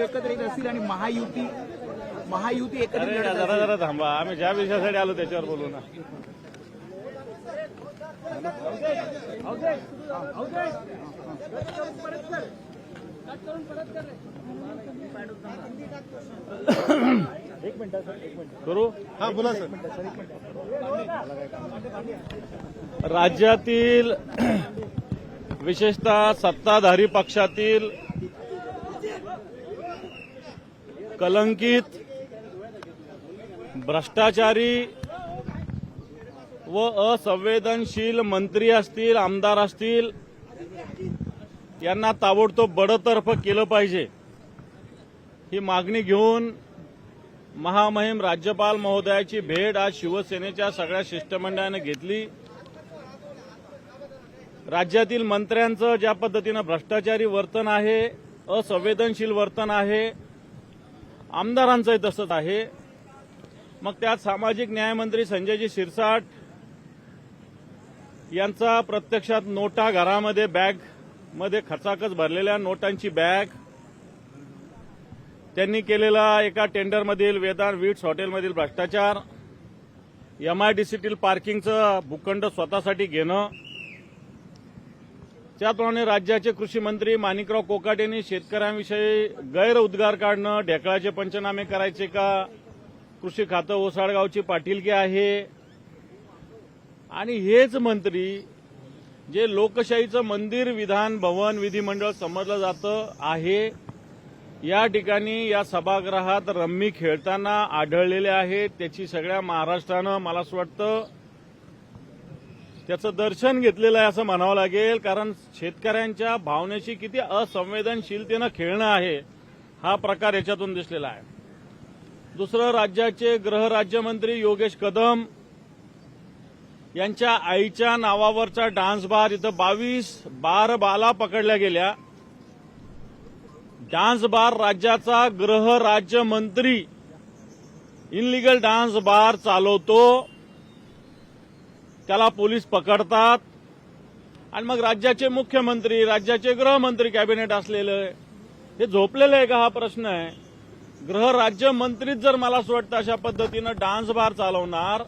एकत्रित असतील आणि महायुती एकत्रित लढत जरा असेल. जरा थांबा, आम्ही ज्या विषयासाठी आलो त्याच्यावर बोलू ना. करू हा बोला सर. राज्यातील विशेषतः सत्ताधारी पक्षातील कलंकित, भ्रष्टाचारी व असंवेदनशील मंत्री असतील, आमदार असतील, यांना ताबडतोब बडतर्फ केलं पाहिजे, ही मागणी घेऊन महामहिम राज्यपाल महोदयाची भेट आज शिवसेनेच्या सगळ्या शिष्टमंडळाने घेतली. राज्यातील मंत्र्यांचं ज्या पद्धतीनं भ्रष्टाचारी वर्तन आहे, असंवेदनशील वर्तन आहे, आमदारांचंही तसंच आहे. मग त्यात सामाजिक न्यायमंत्री संजयजी शिरसाट यांचा प्रत्यक्षात नोटा घरामध्ये बॅगमध्ये खचाखच भरलेल्या नोटांची बॅग, त्यांनी केलेला एका टेंडरमधील वेदांत वीट्स हॉटेलमधील भ्रष्टाचार, एमआयडीसीतील पार्किंगचं भूखंड स्वतःसाठी घेणं, त्याचप्रमाणे राज्याचे कृषी मंत्री माणिकराव कोकाटेंनी शेतकऱ्यांविषयी गैरउद्गार काढणं, ढेकळाचे पंचनामे करायचे का, कृषी खातं ओसाडगावची पाटीलकी आहे. आणि हेच मंत्री जे लोकशाहीचं मंदिर विधान भवन विधिमंडळ समजलं जातं आहे, या ठिकाणी या सभागृहात रम्मी खेळताना आढळलेले आहेत. त्याची सगळ्या महाराष्ट्रानं मला असं वाटतं त्याचं दर्शन घेतलेलं आहे असं म्हणावं लागेल. कारण शेतकऱ्यांच्या भावनेशी किती असंवेदनशीलतेनं खेळणं आहे हा प्रकार याच्यातून दिसलेला आहे. दुसरं, राज्याचे गृहराज्यमंत्री योगेश कदम यांच्या आईच्या नावावरचा डान्स बार, इथं 22 बाला पकडल्या गेल्या. डान्स बार राज्याचा गृहराज्यमंत्री इनलिगल डान्स बार चालवतो, त्याला पोलीस पकडतात आणि मग राज्याचे मुख्यमंत्री, राज्याचे गृहमंत्री कॅबिनेट असलेलं हे झोपलेलं आहे का, हा प्रश्न आहे. गृहराज्यमंत्रीच जर मला असं वाटतं अशा पद्धतीनं डान्स बार चालवणार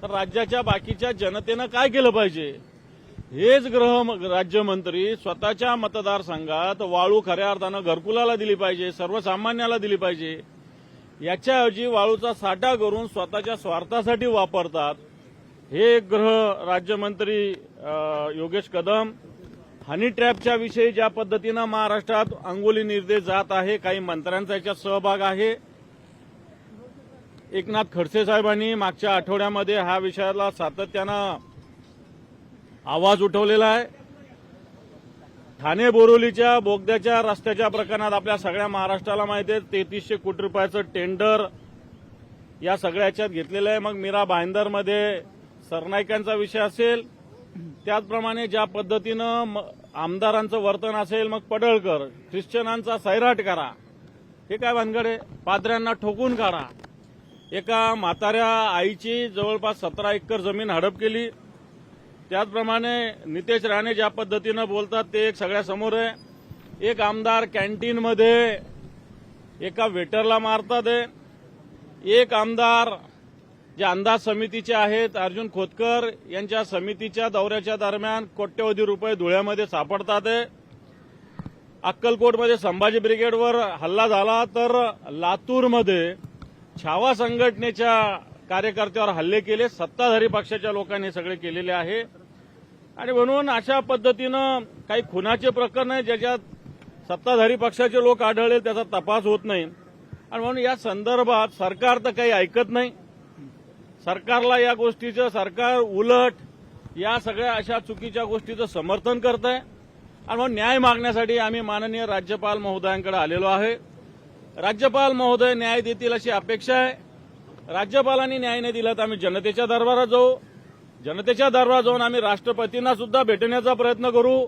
तर राज्याच्या बाकीच्या जनतेनं काय केलं पाहिजे. हेच गृहराज्यमंत्री स्वतःच्या मतदारसंघात वाळू खऱ्या अर्थानं घरकुलाला दिली पाहिजे, सर्वसामान्याला दिली पाहिजे. याच्याऐवजी वाळूचा साठा करून स्वतःच्या स्वार्थासाठी वापरतात. हे गृह राज्यमंत्री योगेश कदम. हनी ट्रॅपच्या विषयी ज्या पद्धतीनं महाराष्ट्रात अंगुली निर्देश जात आहे, काही मंत्र्यांचा याच्यात सहभाग आहे. एकनाथ खडसे साहेबांनी मागच्या आठवड्यामध्ये हा विषयाला सातत्यानं आवाज उठवलेला आहे. ठाणे बोरिवलीच्या बोगद्याच्या रस्त्याच्या प्रकरणात आपल्या सगळ्या महाराष्ट्राला माहिती आहे 3300 कोटी रुपयाचं टेंडर या सगळ्या याच्यात घेतलेलं आहे. मग मीरा भाईंदरमध्ये सरनाईकांचा विषय असेल, त्याचप्रमाणे ज्या पद्धतीनं आमदारांचं वर्तन असेल, मग पडळकर, ख्रिश्चनांचा सैराट करा, हे काय भानगड आहे. पाद्र्यांना ठोकून काढा. एका म्हाताऱ्या आईची जवळपास 17 एकर जमीन हडप केली. त्याचप्रमाणे नितेश राणे ज्या पद्धतीनं बोलतात ते एक सगळ्यासमोर आहे. एक आमदार कॅन्टीनमध्ये एका वेटरला मारतात आहे. एक आमदार जे अंदाज समितीचे आहेत अर्जुन खोतकर यांच्या समितीच्या दौऱ्याच्या दरम्यान कोट्यवधी रुपये धुळ्यामध्ये सापडतात आहे. अक्कलकोटमध्ये संभाजी ब्रिगेडवर हल्ला झाला तर लातूरमध्ये छावा संघटनेच्या कार्यकर्त्यावर हल्ले केले. सत्ताधारी पक्षाच्या लोकांनी सगळे केलेले आहे. आणि म्हणून अशा पद्धतीनं काही खुनाचे प्रकरण आहे ज्याच्यात सत्ताधारी पक्षाचे लोक आढळले, त्याचा तपास होत नाही. आणि म्हणून या संदर्भात सरकार तर काही ऐकत नाही. सरकारला या गोष्टीचं, सरकार उलट या सगळ्या अशा चुकीच्या गोष्टीचं समर्थन करत आहे. आणि म्हणून न्याय मागण्यासाठी आम्ही माननीय राज्यपाल महोदयांकडे आलेलो आहे. राज्यपाल महोदय न्याय देतील अशी अपेक्षा आहे. राज्यपालांनी न्याय नाही दिला तर आम्ही जनतेच्या दरबारात जाऊ. जनतेच्या दरबारात जाऊन आम्ही राष्ट्रपतींना सुद्धा भेटण्याचा प्रयत्न करू.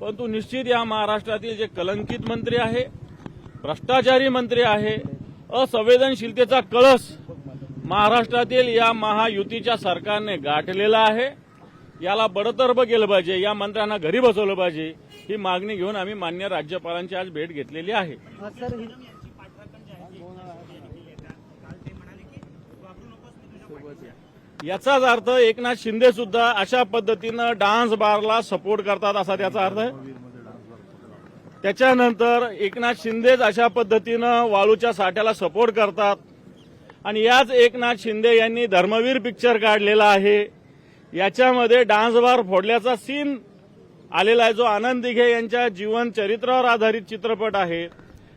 परंतु निश्चित या महाराष्ट्रातील जे कलंकित मंत्री आहे, भ्रष्टाचारी मंत्री आहे, असंवेदनशीलतेचा कळस महाराष्ट्रातील या महायुतीच्या सरकारने गाठलेला आहे. याला बडतर्फ केलं पाहिजे. या मंत्र्यांना घरी बसवलं पाहिजे. ही मागणी घेऊन आम्ही मान्य राज्यपालांची आज भेट घेतलेली आहे. याचाच अर्थ एकनाथ शिंदे सुद्धा अशा पद्धतीनं डान्स बारला सपोर्ट करतात असा त्याचा अर्थ आहे. त्याच्यानंतर एकनाथ शिंदेच अशा पद्धतीनं वाळूच्या साठ्याला सपोर्ट करतात आणि याच एकनाथ शिंदे यांनी धर्मवीर पिक्चर काढलेला आहे. याच्यामध्ये डान्स बार फोडल्याचा सीन आलेला आहे, जो आनंद दिघे यांच्या जीवन चरित्रावर आधारित चित्रपट आहे.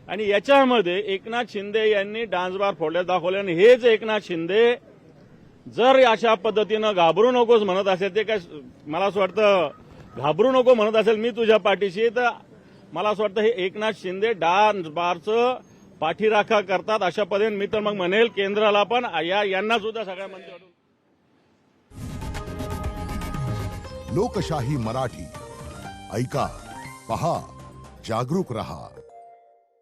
आणि याच्यामध्ये एकनाथ शिंदे यांनी डान्स बार फोडल्या दाखवले आणि हेच एकनाथ शिंदे जर अशा पद्धतीनं घाबरू नकोस म्हणत असेल, ते काय मला असं वाटतं घाबरू नको म्हणत असेल मी तुझ्या पाठीशी, तर मला असं वाटतं हे एकनाथ शिंदे डान्स बारचं पाठीराखा करतात अशा पद्धतीने मी तर मग म्हणेल केंद्राला पण यांना सुद्धा सगळ्या मंत्री. लोकशाही मराठी ऐका, पहा, जागरूक रहा.